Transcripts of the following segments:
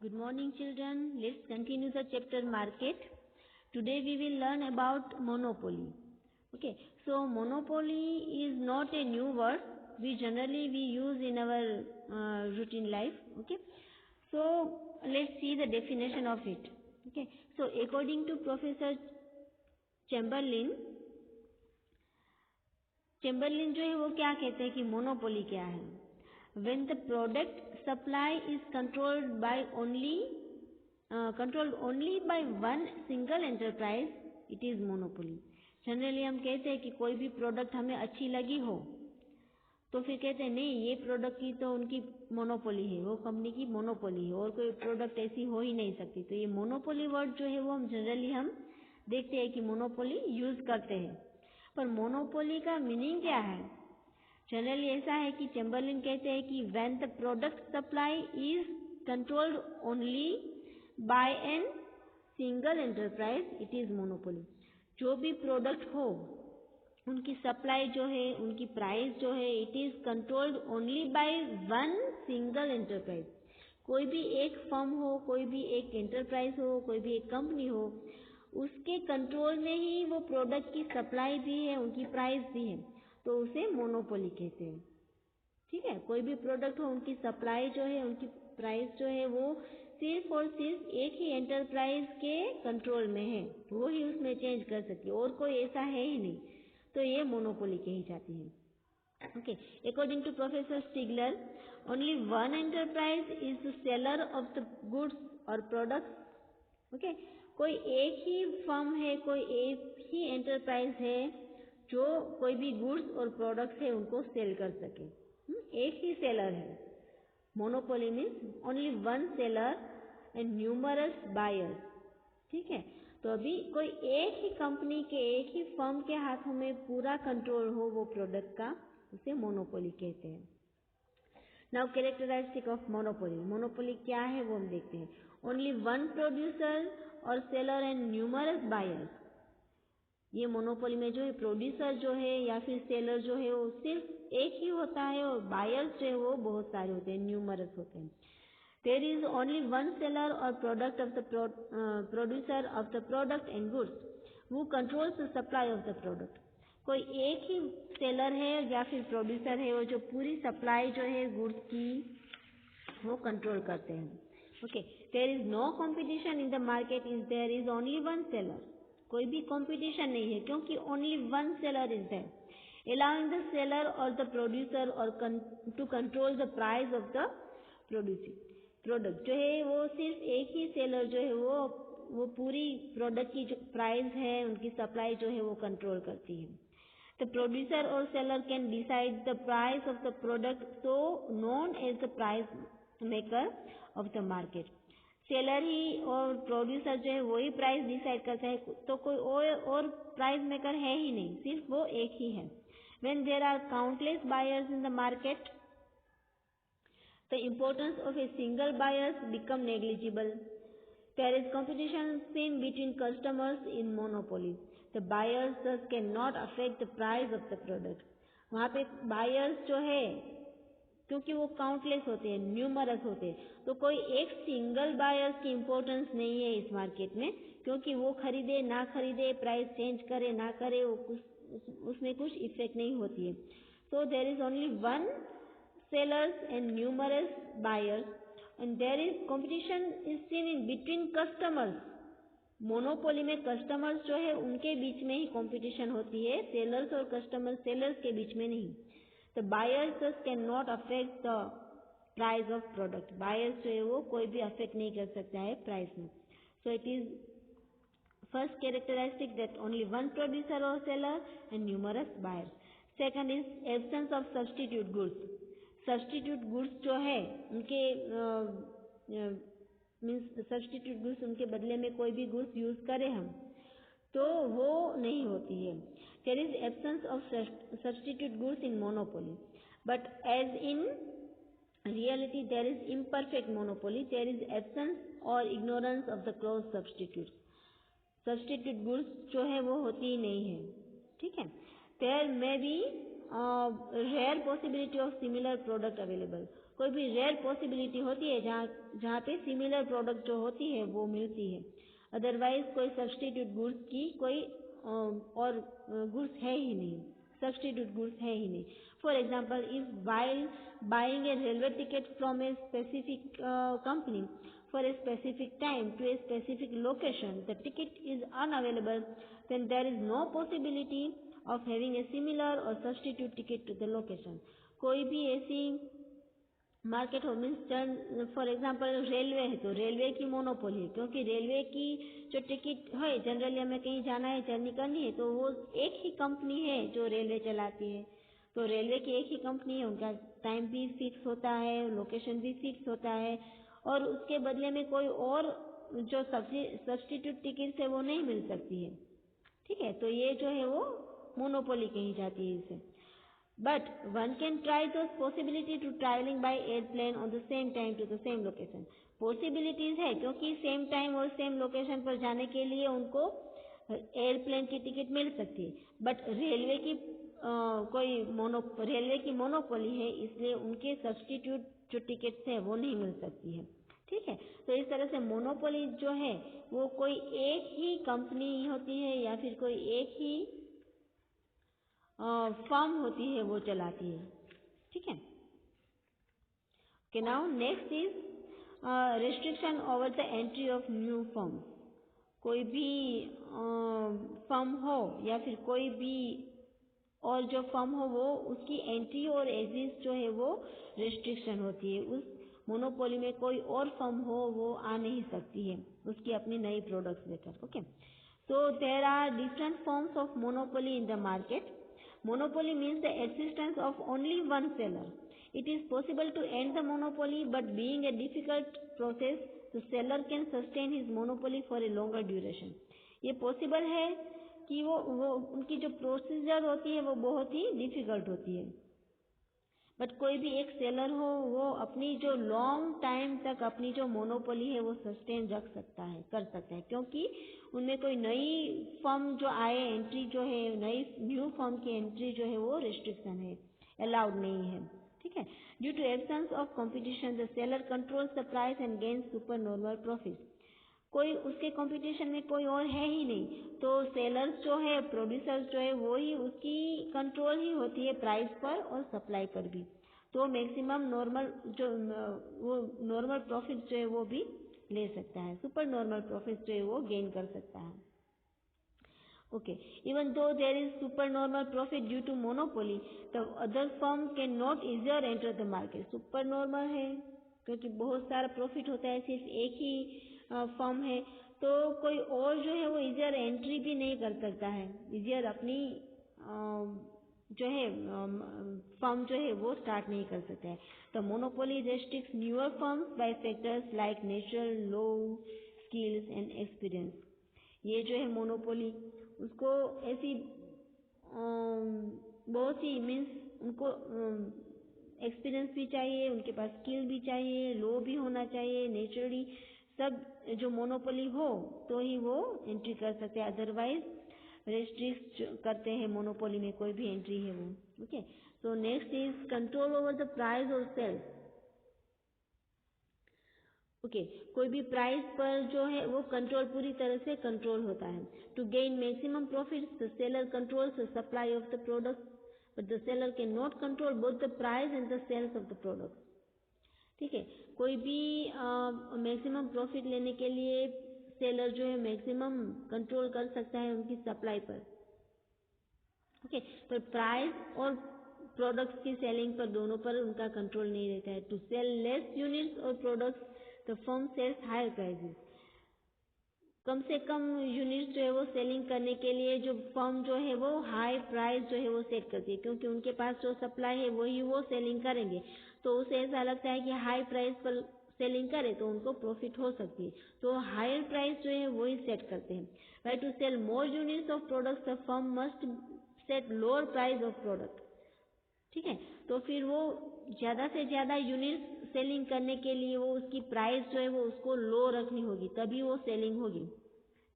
Good morning, children. Let's continue the chapter market. Today we will learn about monopoly. Okay, so monopoly is not a new word. We use in our routine life. Okay, so let's see the definition of it. Okay, so according to Professor Chamberlain जो है वो क्या कहते हैं कि monopoly क्या है? When the product supply is controlled only by one single enterprise, it is monopoly. Generally हम कहते हैं कि कोई भी प्रोडक्ट हमें अच्छी लगी हो तो फिर कहते हैं नहीं, ये प्रोडक्ट की तो उनकी मोनोपोली है, वो कंपनी की मोनोपोली है और कोई प्रोडक्ट ऐसी हो ही नहीं सकती. तो ये मोनोपोली वर्ड जो है वो हम जनरली देखते हैं कि मोनोपोली यूज करते हैं. पर मोनोपोली का मीनिंग क्या है? जनरली ऐसा है कि चैम्बरलिन कहते हैं कि when the product supply is controlled only by an single enterprise, it is monopoly. जो भी प्रोडक्ट हो उनकी सप्लाई जो है, उनकी प्राइस जो है, it is controlled only by one single enterprise. कोई भी एक फर्म हो, कोई भी एक एंटरप्राइज हो, कोई भी एक कंपनी हो, उसके कंट्रोल में ही वो प्रोडक्ट की सप्लाई भी है, उनकी प्राइस भी है, तो उसे मोनोपोली कहते हैं. ठीक है, कोई भी प्रोडक्ट हो, उनकी सप्लाई जो है, उनकी प्राइस जो है वो सिर्फ और सिर्फ एक ही एंटरप्राइज के कंट्रोल में है, वो ही उसमें चेंज कर सकती है और कोई ऐसा है ही नहीं, तो ये मोनोपोली कही जाती है. Okay, according to Professor Stigler, only one enterprise is the seller of the goods or products. Okay, कोई एक ही फर्म है, कोई एक ही एंटरप्राइज है जो कोई भी गुड्स और प्रोडक्ट्स है उनको सेल कर सके. एक ही सेलर है. Monopoly means only one seller and numerous buyers. ठीक है, तो अभी कोई एक ही कंपनी के, एक ही फर्म के हाथों में पूरा कंट्रोल हो वो प्रोडक्ट का, उसे मोनोपोली कहते हैं. Now characteristic of monopoly. Monopoly क्या है वो हम देखते हैं. ओनली वन प्रोड्यूसर और सेलर एंड न्यूमरस बायर्स. ये मोनोपोली में जो है प्रोड्यूसर जो है या फिर सेलर जो है वो सिर्फ एक ही होता है और बायर्स जो है वो बहुत सारे होते हैं, न्यूमरस होते हैं. There is only one seller or product of the producer of the product and goods who controls the supply of the product. कोई एक ही सेलर है या फिर प्रोड्यूसर है वो जो पूरी सप्लाई जो है गुड्स की वो कंट्रोल करते हैं. Okay, there is no competition in the market is there is only one seller. कोई भी कंपटीशन नहीं है क्योंकि only one seller is there, allowing the seller or the producer or to control the price of the product जो है वो सिर्फ एक ही सेलर जो है वो पूरी प्रोडक्ट की जो प्राइस है, उनकी सप्लाई जो है वो कंट्रोल करती है. द प्रोड्यूसर और seller can decide the price of the product, so known as the price maker of the market. Seller ही और प्रोड्यूसर जो है वही प्राइस डिसाइड करता है, तो कोई और प्राइस मेकर है ही नहीं, सिर्फ वो एक ही है. When there are countless buyers in the market, the importance of a single buyer become negligible. There is competition seen between customers in monopoly. The buyers thus cannot affect the price of the product. वहाँ पे buyers जो है क्योंकि वो countless होते हैं, numerous होते हैं, तो कोई एक सिंगल बायर्स की इम्पोर्टेंस नहीं है इस मार्केट में, क्योंकि वो खरीदे ना खरीदे, प्राइस चेंज करे ना करे, उसमें कुछ इफेक्ट नहीं होती है. So there is only one sellers and numerous buyers and there is competition is seen in between customers. Monopoly में कस्टमर्स जो है उनके बीच में ही कंपटीशन होती है, सेलर्स और कस्टमर सेलर्स के बीच में नहीं. The buyers thus can not affect the price of product. Buyers जो है वो कोई भी अफेक्ट नहीं कर सकता है प्राइस में. So it is first characteristic that only one producer और seller and numerous buyers. Second is absence of substitute goods. Substitute goods जो है उनके मीन्स सब्स्टिट्यूट गुड्स उनके बदले में कोई भी गुड्स यूज करें हम तो वो नहीं होती है. There is absence of substitute goods in monopoly, but as in reality there is imperfect monopoly. There is absence और ignorance of the close substitute. Substitute goods जो है वो होती ही नहीं है. ठीक है, there may be rare possibility of similar product available. कोई भी रेयर पॉसिबिलिटी होती है जहाँ पे सिमिलर प्रोडक्ट जो होती है वो मिलती है। अदरवाइज कोई सब्स्टिट्यूट गुड्स की कोई और गुड्स है ही नहीं, सब्स्टिट्यूट गुड्स है ही नहीं। For example, if while buying a railway ticket from a specific company for a specific time to a specific location, the ticket is unavailable, then there is no possibility of having a similar or substitute ticket to the location. कोई भी ऐसी market हो, means for example railway है तो railway की monopoly है, क्योंकि railway की जो टिकट है जनरली हमें कहीं जाना है, जर्नी करनी है, तो वो एक ही कंपनी है जो रेलवे चलाती है। तो रेलवे की एक ही कंपनी है, उनका टाइम भी फिक्स होता है, लोकेशन भी फिक्स होता है, और उसके बदले में कोई और जो सब्स्टिट्यूट टिकट है वो नहीं मिल सकती है। ठीक है, तो ये जो है वो मोनोपोली कही जाती है इसे। But one can try those possibility to traveling by airplane on the same time to the same location. Possibilities है क्योंकि सेम टाइम और सेम लोकेशन पर जाने के लिए उनको एयरप्लेन की टिकट मिल सकती है, बट रेलवे की रेलवे की मोनोपोली है, इसलिए उनके सब्स्टिट्यूट जो टिकट्स है वो नहीं मिल सकती है। ठीक है, तो इस तरह से मोनोपोली जो है वो कोई एक ही कंपनी होती है या फिर कोई एक ही फर्म होती है वो चलाती है। ठीक है, okay, now next is restriction over the entry of new firm. कोई भी फर्म हो या फिर कोई भी और जो फर्म हो वो उसकी एंट्री और एग्जिट जो है वो रिस्ट्रिक्शन होती है। उस मोनोपोली में कोई और फर्म हो वो आ नहीं सकती है उसकी अपनी नई प्रोडक्ट्स लेकर। Okay, so there are different forms of monopoly in the market. Monopoly means the existence of only one seller. It is possible to end the monopoly, but being a difficult process, the seller can sustain his monopoly for a longer duration. ये possible है कि वो उनकी जो procedure होती है वो बहुत ही डिफिकल्ट होती है, बट कोई भी एक सेलर हो वो अपनी जो लॉन्ग टाइम तक अपनी जो मोनोपोली है वो सस्टेन रख सकता है, कर सकता है, क्योंकि उनमें कोई नई फर्म जो आए, एंट्री जो है नई न्यू फर्म की एंट्री जो है वो रिस्ट्रिक्शन है, अलाउड नहीं है। ठीक है, due to absence of competition the seller controls the price and gains super normal profit. कोई उसके कंपटीशन में कोई और है ही नहीं, तो सेलर्स जो है, प्रोड्यूसर्स जो है, वो ही उसकी कंट्रोल ही होती है प्राइस पर और सप्लाई पर भी। तो मैक्सिमम नॉर्मल जो वो नॉर्मल प्रॉफिट जो है वो भी ले सकता है, सुपर नॉर्मल प्रॉफिट जो है वो गेन कर सकता है। Okay, even though there is super normal profit due to monopoly, the other firm can not easier enter the market. Super normal है क्योंकि बहुत सारा प्रॉफिट होता है, सिर्फ एक ही फर्म है, तो कोई और जो है वो इजियर एंट्री भी नहीं कर सकता है, इजियर अपनी जो है फर्म जो है वो स्टार्ट नहीं कर सकता है। तो monopoly restricts newer firms by factors like nature, low skills and experience. ये जो है मोनोपोली उसको ऐसी बहुत सी मीन्स उनको एक्सपीरियंस भी चाहिए, उनके पास स्किल भी चाहिए, लो भी होना चाहिए, नेचुरली सब जो मोनोपोली हो तो ही वो एंट्री कर सकते हैं, अदरवाइज रेस्ट्रिक्ट करते हैं मोनोपोली में कोई भी एंट्री है वो। Okay, so next is control over the price और सेल्स। ओके, कोई भी प्राइस पर जो है वो कंट्रोल पूरी तरह से कंट्रोल होता है। To gain maximum profit the seller controls the supply of the product, but the seller can not control both the price and the sales of the product. ठीक है, कोई भी मैक्सिमम प्रॉफिट लेने के लिए सेलर जो है मैक्सिमम कंट्रोल कर सकता है उनकी सप्लाई पर। ओके, पर प्राइस और प्रोडक्ट्स की सेलिंग पर दोनों पर उनका कंट्रोल नहीं रहता है। टू सेल लेस यूनिट्स और products the firm sells higher prices. कम से कम यूनिट्स जो है वो सेलिंग करने के लिए जो फर्म जो है वो हाई प्राइस जो है वो सेट करती है, क्योंकि उनके पास जो सप्लाई है वही वो सेलिंग करेंगे, तो उसे ऐसा लगता है कि हाई प्राइस पर सेलिंग करे तो उनको प्रॉफिट हो सकती है, तो हायर प्राइस जो है वही सेट करते हैं। By to sell more units of products the firm must set lower price of product. ठीक है, तो फिर वो ज़्यादा से ज़्यादा यूनिट सेलिंग करने के लिए वो उसकी प्राइस जो है वो उसको लो रखनी होगी, तभी वो सेलिंग होगी।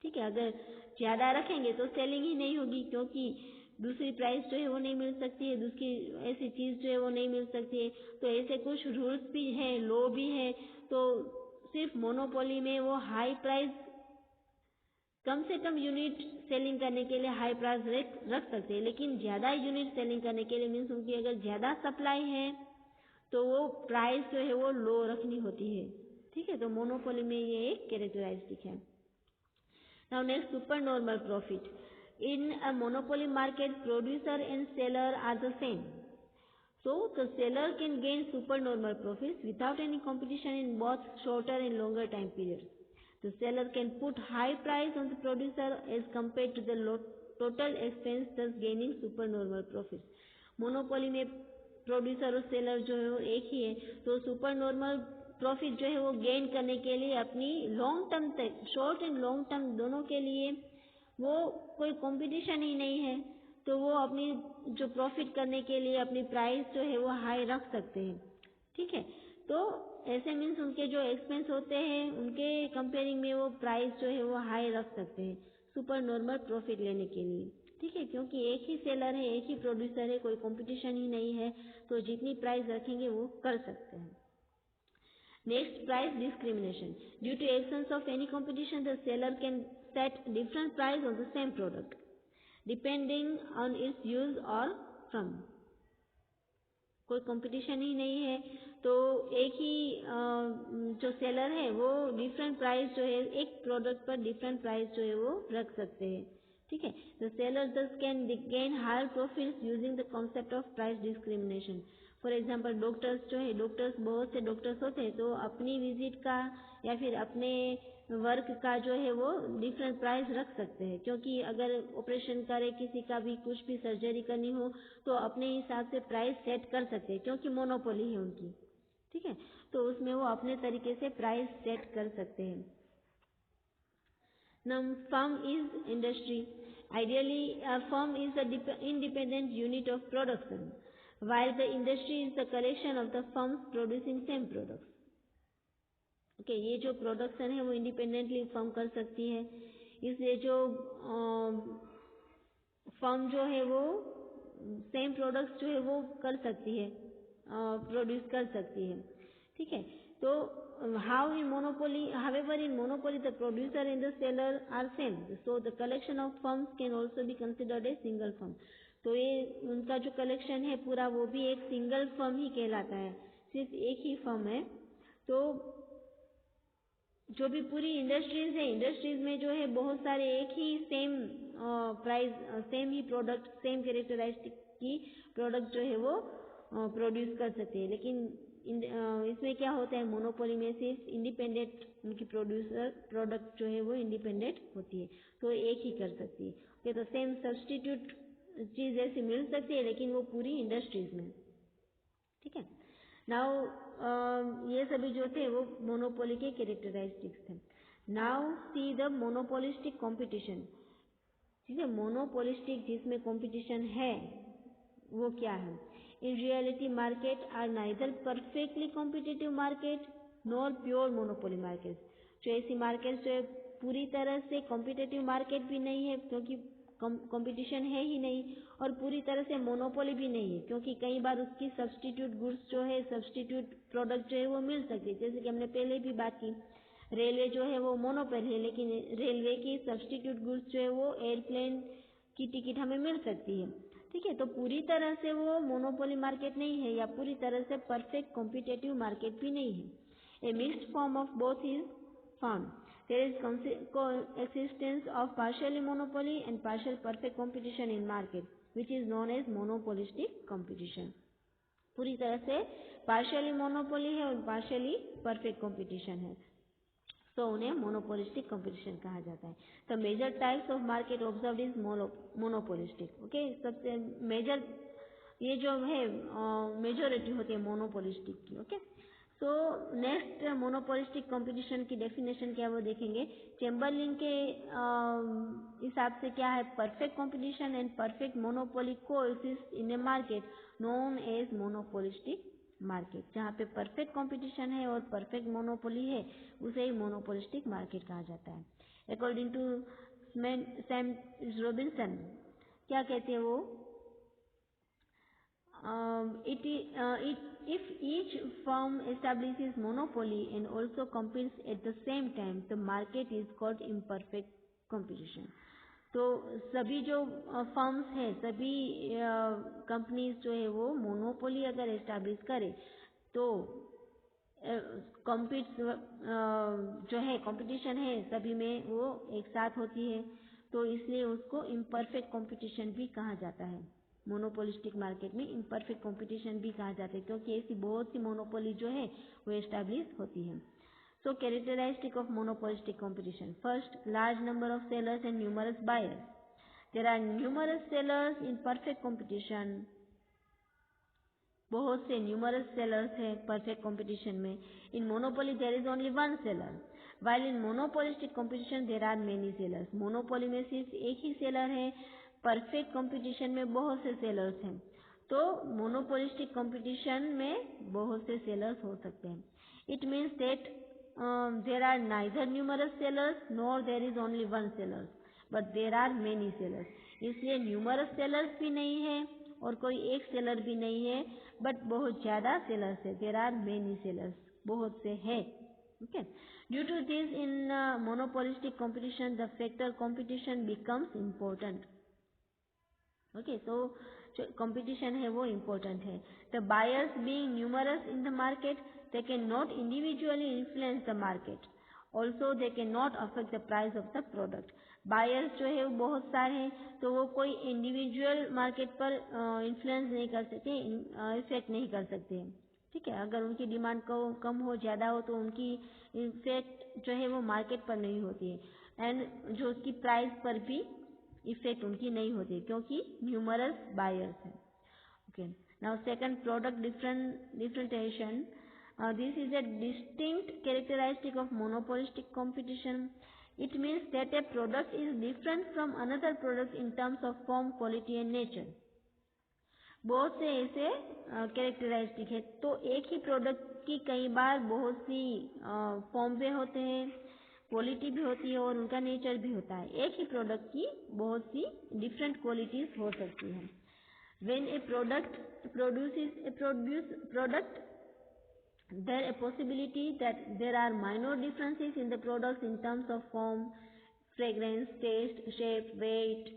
ठीक है, अगर ज़्यादा रखेंगे तो सेलिंग ही नहीं होगी, क्योंकि दूसरी प्राइस जो है वो नहीं मिल सकती है, दूसरी ऐसी चीज़ जो है वो नहीं मिल सकती है। तो ऐसे कुछ रूल्स भी है, लॉ भी है। तो सिर्फ मोनोपोली में वो हाई प्राइस कम से कम यूनिट सेलिंग करने के लिए हाई प्राइस रख सकते हैं, लेकिन ज़्यादा यूनिट सेलिंग करने के लिए मीन्स उनकी अगर ज़्यादा सप्लाई है तो वो प्राइस जो है वो लो रखनी होती है। ठीक है, तो मोनोपोली में ये एक कैरेक्टरिस्टिक है। Now next, super normal profit. In a monopoly market, producer and seller are the same. So the seller can gain supernormal profits without any competition in both shorter and longer time periods. The seller can put high price on the producer as compared to the total expense, thus gaining supernormal profits. Monopoly में producer और seller जो है वो एक ही है, तो super normal profit जो है वो गेन करने के लिए अपनी लॉन्ग टर्म तक, शॉर्ट एंड लॉन्ग टर्म दोनों के लिए वो कोई कंपटीशन ही नहीं है, तो वो अपनी जो प्रॉफिट करने के लिए अपनी प्राइस जो है वो हाई रख सकते हैं। ठीक है, तो ऐसे मीन्स उनके जो एक्सपेंस होते हैं उनके कंपेयरिंग में वो प्राइस जो है वो हाई रख सकते हैं सुपर नॉर्मल प्रॉफिट लेने के लिए। ठीक है, क्योंकि एक ही सेलर है, एक ही प्रोड्यूसर है, कोई कंपटीशन ही नहीं है, तो जितनी प्राइस रखेंगे वो कर सकते हैं। Next, price discrimination. Due to absence of any competition, the seller can set different price on the same product depending on its use और फ्रॉम। कोई कंपटीशन ही नहीं है तो एक ही जो सेलर है वो डिफरेंट प्राइस जो है एक प्रोडक्ट पर डिफरेंट प्राइस जो है वो रख सकते हैं। ठीक है, the seller thus can gain higher profits using the concept of price discrimination. For example, doctors जो है, डॉक्टर्स बहुत से डॉक्टर्स होते हैं, तो अपनी विजिट का या फिर अपने वर्क का जो है वो डिफरेंट प्राइस रख सकते हैं, क्योंकि अगर ऑपरेशन करे किसी का भी, कुछ भी सर्जरी करनी हो तो अपने हिसाब से प्राइस सेट कर सकते हैं, क्योंकि मोनोपोली है उनकी। ठीक है, तो उसमें वो अपने तरीके से प्राइस सेट कर सकते हैं। Now, firm is industry. Ideally, a firm is the independent unit of production, while the industry is the collection of the firms producing same products. Okay, ये जो प्रोडक्शन है वो इंडिपेंडेंटली फर्म कर सकती है, इसलिए जो फर्म जो है वो सेम प्रोडक्ट्स जो है वो कर सकती है, प्रोड्यूस कर सकती है। ठीक है, तो how in monopoly, however in monopoly the producer and the seller are same, so the collection of firms can also be considered a single firm. तो ये उनका जो कलेक्शन है पूरा वो भी एक सिंगल फर्म ही कहलाता है, सिर्फ एक ही फर्म है। तो जो भी पूरी इंडस्ट्रीज है, इंडस्ट्रीज में जो है बहुत सारे एक ही सेम प्राइस, सेम ही प्रोडक्ट, सेम कैरेक्टरिस्टिक की प्रोडक्ट जो है वो प्रोड्यूस कर सकते हैं, लेकिन इसमें क्या होता है, मोनोपोली में सिर्फ इंडिपेंडेंट उनकी प्रोड्यूसर प्रोडक्ट जो है वो इंडिपेंडेंट होती है, तो एक ही कर सकती है। ओके, तो सेम सब्सटीट्यूट चीज़ ऐसी मिल सकती है लेकिन वो पूरी इंडस्ट्रीज में। ठीक है, नाउ ये सभी जो थे वो मोनोपोली के कैरेक्टरिस्टिक्स थे। Now see the monopolistic competition. ठीक है, मोनोपोलिस्टिक जिसमें कंपटीशन है वो क्या है। In reality market are neither perfectly competitive market nor pure monopoly market. जो ऐसी मार्केट जो है पूरी तरह से कॉम्पिटिटिव मार्केट भी नहीं है, क्योंकि कंपटीशन है ही नहीं, और पूरी तरह से मोनोपोली भी नहीं है, क्योंकि कई बार उसकी सब्सटीट्यूट गुड्स जो है, सब्सटीट्यूट प्रोडक्ट जो है वो मिल सकती है। जैसे कि हमने पहले भी बात की, रेलवे जो है वो मोनोपोली है, लेकिन रेलवे की सब्सटीट्यूट गुड्स जो है वो एयरप्लेन की टिकट हमें मिल सकती है। ठीक है, तो पूरी तरह से वो मोनोपोली मार्केट नहीं है, या पूरी तरह से परफेक्ट कॉम्पिटिटिव मार्केट भी नहीं है। A mixed form of both is found. There is coexistence of partially monopoly and partial perfect competition in market, which is known as monopolistic competition. पूरी तरह से partially monopoly है और partially perfect competition है, तो उन्हें monopolistic competition कहा जाता है। The major types of market observed is monopolistic. Okay, सबसे major ये जो है मेजोरिटी होती है मोनोपोलिस्टिक की। Okay, so next, monopolistic competition की डेफिनेशन क्या वो देखेंगे। चेम्बरलिन के हिसाब से क्या है, perfect competition and perfect monopoly coexist in a market known as monopolistic market. जहाँ पे परफेक्ट कंपटीशन है और परफेक्ट मोनोपोली है उसे ही मोनोपोलिस्टिक मार्केट कहा जाता है। अकॉर्डिंग टू सैम रॉबिन्सन, क्या कहते हैं वो, if each firm establishes monopoly and also competes at the same time, the market is called imperfect competition. तो सभी जो फर्म्स है, सभी कंपनीज जो है वो मोनोपोली अगर एस्टैब्लिश करे तो जो है कंपटीशन है सभी में वो एक साथ होती है, तो इसलिए उसको इम्परफेक्ट कंपटीशन भी कहा जाता है। मोनोपोलिस्टिक मार्केट में इम्परफेक्ट कंपटीशन भी कहा जाता है, क्योंकि ऐसी बहुत सी मोनोपोली जो है वो एस्टैब्लिश होती है। So characteristic of monopolistic competition. First, large number of sellers and numerous buyers. There are numerous sellers in perfect competition. बहुत से numerous sellers हैं perfect competition में. In monopoly there is only one seller. While in monopolistic competition there are many sellers. Monopoly में सिर्फ एक ही seller है, perfect competition में बहुत से sellers हैं. तो monopolistic competition में बहुत से sellers हो सकते हैं. It means that there are neither numerous sellers nor there is only one seller, but there are many sellers. इसलिए numerous sellers भी नहीं है और कोई एक seller भी नहीं है, but बहुत ज़्यादा sellers है. There are many sellers, बहुत से है. Okay. Due to this, in monopolistic competition, the factor competition becomes important. Okay, so जो competition है वो important है. The buyers being numerous in the market, they cannot individually influence the market. Also, they cannot affect the price of the product. Buyers जो है वो बहुत सारे हैं, तो वो कोई individual market पर influence नहीं कर सकते, effect नहीं कर सकते हैं. ठीक है, अगर उनकी डिमांड कम हो ज़्यादा हो तो उनकी इफेक्ट जो है वो मार्केट पर नहीं होती है, एंड जो उसकी प्राइस पर भी इफेक्ट उनकी नहीं होती क्योंकि न्यूमरस बायर्स हैं. Okay, now second, product differentiation. This is a distinct characteristic of monopolistic competition. It means that A product is different from another product in terms of form, quality and nature. बहुत से ऐसे characteristic है, तो एक ही product की कई बार बहुत सी form पे होते हैं, क्वालिटी भी होती है और उनका नेचर भी होता है. एक ही प्रोडक्ट की बहुत सी डिफरेंट क्वालिटीज हो सकती हैं. When a product produces a product, there a possibility that there are minor differences in the products in terms of form, fragrance, taste, shape, weight,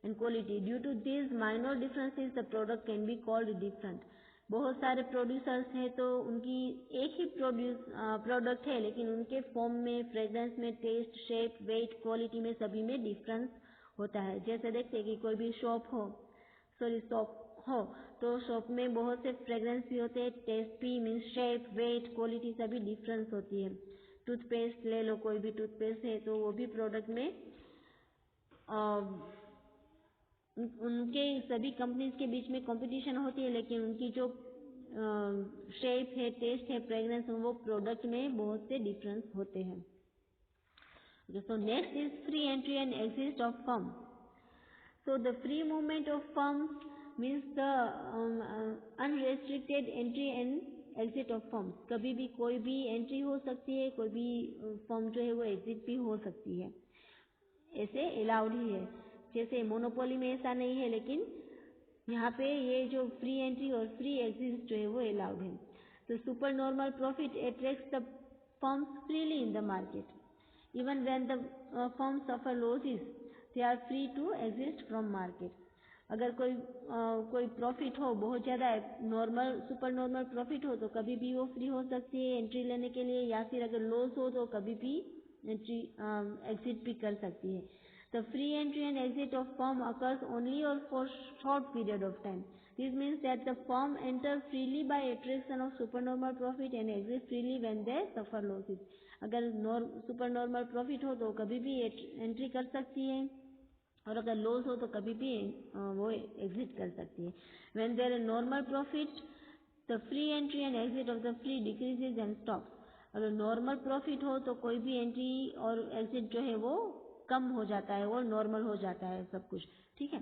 and quality. Due to these minor differences, the product can be called different. बहुत सारे producers हैं तो उनकी एक ही product है, लेकिन उनके form में, फ्रेग्रेंस में, टेस्ट, शेप, वेट, क्वालिटी में सभी में डिफरेंस होता है. जैसे देखते हैं कि कोई भी शॉप हो तो शॉप में बहुत से फ्रेग्रेंस भी होते हैं, टेस्ट भी, मीन्स शेप, वेट, क्वालिटी सभी डिफरेंस होती है. टूथपेस्ट ले लो, कोई भी टूथपेस्ट है तो वो भी प्रोडक्ट में उनके सभी कंपनीज के बीच में कंपटीशन होती है, लेकिन उनकी जो शेप है, टेस्ट है, फ्रेग्रेंस, वो प्रोडक्ट में बहुत से डिफरेंस होते हैं. So next is free entry and exit of firm. So the free movement of firms means the unrestricted entry and exit of firms. कभी भी कोई भी एंट्री हो सकती है, कोई भी फर्म जो है वो एग्जिट भी हो सकती है, ऐसे अलाउड ही है. जैसे मोनोपोली में ऐसा नहीं है, लेकिन यहाँ पे ये जो फ्री एंट्री और फ्री एग्जिट जो है वो अलाउड है. तो super normal profit attracts the firms freely in the market. Even when the firm suffer losses, they are free to exist from market. अगर कोई प्रॉफिट हो, बहुत ज़्यादा नॉर्मल, सुपर नॉर्मल प्रॉफिट हो, तो कभी भी वो फ्री हो सकती है एंट्री लेने के लिए, या फिर अगर लॉस हो तो कभी भी एंट्री एग्जिट भी कर सकती है. The free entry and exit of firm occurs only or for short period of time. This means that the firm enters freely by attraction of supernormal profit and exit freely when they suffer losses. अगर supernormal profit हो तो कभी भी entry कर सकती है, और अगर लॉस हो तो कभी भी वो एग्जिट कर सकती है. When there is normal profit, the free entry and exit of the free decreases and stops. अगर नॉर्मल प्रॉफिट हो तो कोई भी एंट्री और एग्जिट जो है वो कम हो जाता है, वो नॉर्मल हो जाता है सब कुछ. ठीक है.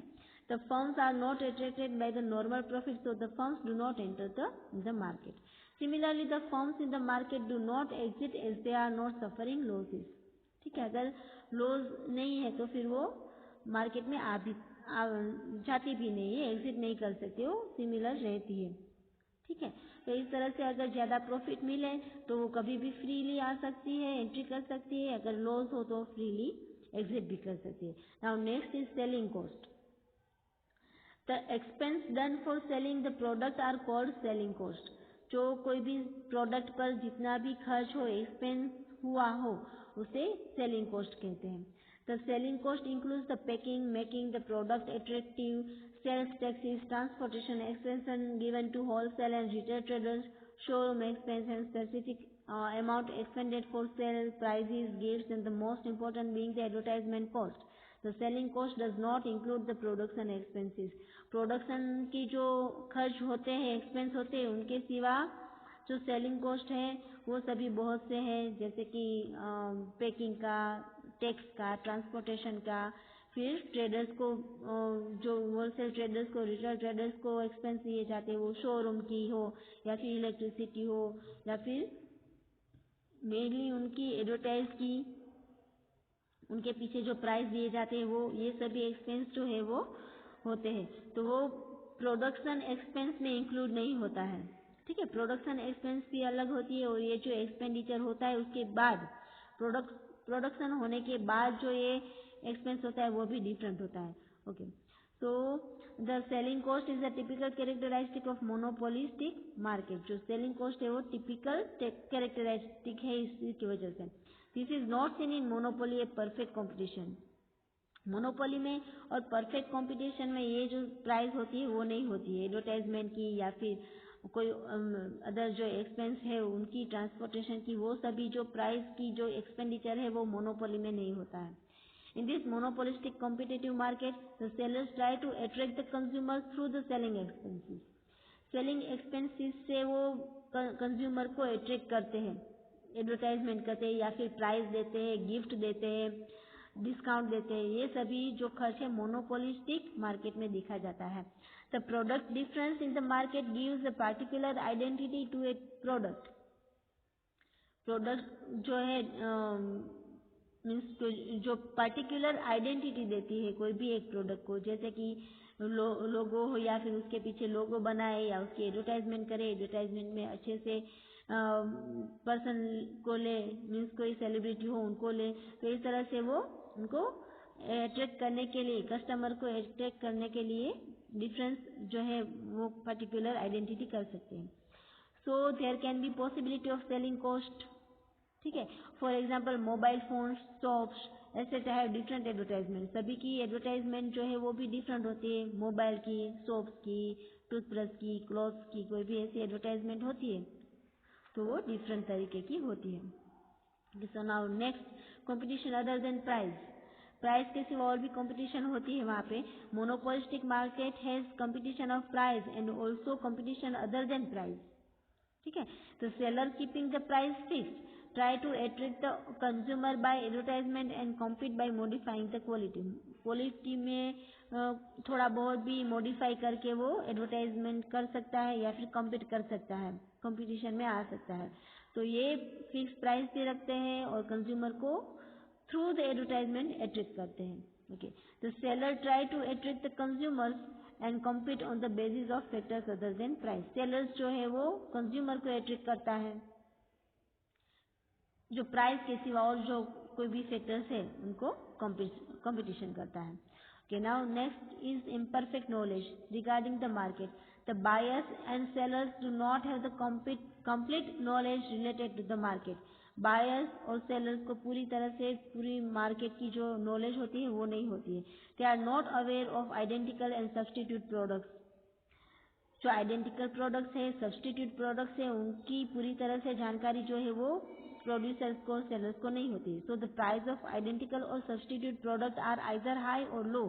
The firms are not attracted by the normal profit, so the firms do not enter the market. Similarly the firms in the market do not exit as they are not suffering losses. ठीक है, अगर loss नहीं है तो फिर वो market में जाती भी नहीं है, एग्जिट नहीं कर सकती, वो सिमिलर रहती है। ठीक है, तो इस तरह से अगर ज़्यादा प्रॉफिट मिले तो वो कभी भी फ्रीली आ सकती है, एंट्री कर सकती है, अगर लॉस हो तो फ्रीली एग्जिट भी कर सकती है। Now next is selling cost. The expense done for selling the product are called selling cost. जो कोई भी प्रोडक्ट पर जितना भी खर्च हो, एक्सपेंस हुआ हो, उसे सेलिंग कॉस्ट कहते हैं। The selling cost includes the packing, making the product attractive, sales taxes, transportation expenses given to wholesale and retail traders, showroom expense and specific amount expended for sale, prices, gifts, and the most important being the advertisement cost. The selling cost does not include the production expenses. Production की जो खर्च होते हैं, expense होते हैं, उनके सिवा जो सेलिंग कॉस्ट है वो सभी बहुत से हैं, जैसे कि पैकिंग का, टैक्स का, ट्रांसपोर्टेशन का, फिर ट्रेडर्स को जो होलसेल ट्रेडर्स को, रिटेल ट्रेडर्स को एक्सपेंस दिए जाते हैं, वो शोरूम की हो या फिर इलेक्ट्रिसिटी हो या फिर मेनली उनकी एडवर्टाइज की, उनके पीछे जो प्राइस दिए जाते हैं वो, ये सभी एक्सपेंस जो है वो होते हैं, तो वो प्रोडक्शन एक्सपेंस में इंक्लूड नहीं होता है। ठीक है, प्रोडक्शन एक्सपेंस भी अलग होती है और ये जो एक्सपेंडिचर होता है उसके बाद प्रोडक्शन होने के बाद जो ये एक्सपेंस होता है वो भी डिफरेंट होता है। Okay, so the selling cost is the typical characteristic of monopolistic market. जो सेलिंग कॉस्ट है वो टिपिकल कैरेक्टरिस्टिक है इसकी वजह से। This is not seen in monopoly a perfect competition. Monopoly में और परफेक्ट कॉम्पिटिशन में ये जो प्राइस होती है वो नहीं होती है, एडवर्टाइजमेंट की या फिर कोई अदर जो एक्सपेंस है उनकी, ट्रांसपोर्टेशन की, वो सभी जो प्राइस की जो एक्सपेंडिचर है वो मोनोपोली में नहीं होता है। In this monopolistic competitive market, the sellers try to attract the consumers through the selling expenses. Selling expenses से वो कंज्यूमर को अट्रैक्ट करते हैं, एडवर्टाइजमेंट करते हैं या फिर प्राइस देते हैं, गिफ्ट देते हैं, डिस्काउंट देते हैं, ये सभी जो खर्च है मोनोपोलिस्टिक मार्केट में देखा जाता है। The product difference in the market gives a particular identity to a product. Product जो है मीन्स जो पर्टिकुलर आइडेंटिटी देती है कोई भी एक प्रोडक्ट को, जैसे कि लोगो हो या फिर उसके पीछे लोगो बनाए या उसकी एडवर्टाइजमेंट करे, एडवर्टाइजमेंट में अच्छे से पर्सन को ले, मीन्स कोई सेलिब्रिटी हो उनको ले, तो इस तरह से वो उनको अट्रैक्ट करने के लिए, कस्टमर को अट्रैक्ट करने के लिए डिफरेंस जो है वो पर्टिकुलर आइडेंटिटी कर सकते हैं। So there can be possibility of selling cost. ठीक है, for example mobile phone, shops etcetera have different advertisement. सभी की एडवर्टाइजमेंट जो है वो भी डिफरेंट होती है, मोबाइल की, शॉप्स की, टूथब्रश की, क्लॉथ्स की, कोई भी ऐसी एडवर्टाइजमेंट होती है तो वो डिफरेंट तरीके की होती है। So now next, competition other than price. Price के सिवा और भी कंपटीशन होती है वहाँ पे। Monopolistic market has competition of price and also competition other than price. ठीक है, तो seller keeping the price fixed try to attract the consumer by advertisement and compete by modifying the quality. Quality में थोड़ा बहुत भी modify करके वो advertisement कर सकता है या फिर कॉम्पीट कर सकता है, कंपटीशन में आ सकता है। तो ये फिक्स प्राइस भी रखते हैं और कंज्यूमर को थ्रू द एडवर्टाइजमेंट अट्रैक्ट करते हैं। Okay, the seller try to attract the consumers and compete on the basis of factors other than price. Sellers जो है वो कंज्यूमर को अट्रैक्ट करता है जो प्राइस के सिवा और जो कोई भी फैक्टर्स है उनको कंपटीशन करता है। Okay, now next is imperfect knowledge regarding the market. The buyers and sellers do not have the complete knowledge related to the market. Buyers और sellers को पूरी तरह से पूरी मार्केट की जो नॉलेज होती है वो नहीं होती है। They are not aware of identical and substitute products. जो आइडेंटिकल प्रोडक्ट्स है, सब्सटीट्यूट प्रोडक्ट्स है, उनकी पूरी तरह से जानकारी जो है वो प्रोड्यूसर्स को, सेलर्स को नहीं होती। So the price of identical और substitute product are either high और low,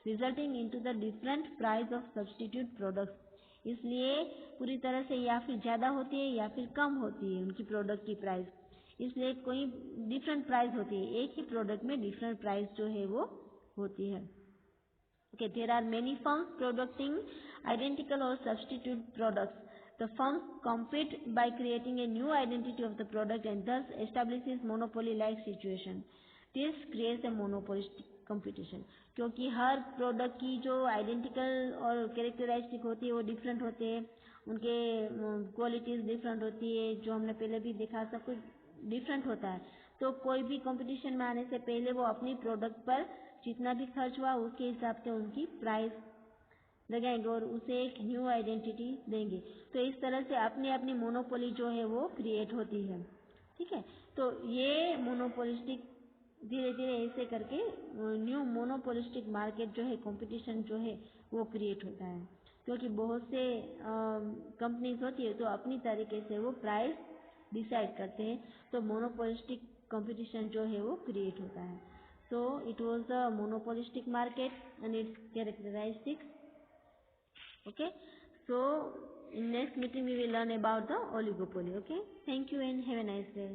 resulting into the different price of substitute products. इसलिए पूरी तरह से या फिर ज़्यादा होती है या फिर कम होती है उनकी प्रोडक्ट की प्राइस, इसलिए कोई डिफरेंट प्राइस होती है, एक ही प्रोडक्ट में डिफरेंट प्राइस जो है वो होती है। Okay, there are many firms producing identical or substitute products. The firms compete by creating a new identity of the product and thus establishes monopoly-like situation. This creates a monopolistic competition, क्योंकि हर product की जो identical और characteristic होती है वो different होते हैं, उनके क्वालिटीज़ डिफरेंट होती है, जो हमने पहले भी देखा सब कुछ डिफरेंट होता है। तो कोई भी कंपटीशन में आने से पहले वो अपनी प्रोडक्ट पर जितना भी खर्च हुआ उसके हिसाब से उनकी प्राइस लगाएंगे और उसे एक न्यू आइडेंटिटी देंगे। तो इस तरह से अपनी अपनी मोनोपोली जो है वो क्रिएट होती है। ठीक है, तो ये मोनोपोलिस्टिक धीरे धीरे ऐसे करके न्यू मोनोपोलिस्टिक मार्केट जो है, कंपटीशन जो है वो क्रिएट होता है, क्योंकि बहुत से कंपनीज होती है तो अपनी तरीके से वो प्राइस डिसाइड करते हैं, तो मोनोपोलिस्टिक कंपटीशन जो है वो क्रिएट होता है। So it was a monopolistic market and it's characteristics. Okay, so in next meeting we will learn about the oligopoly. Okay, thank you and have a nice day.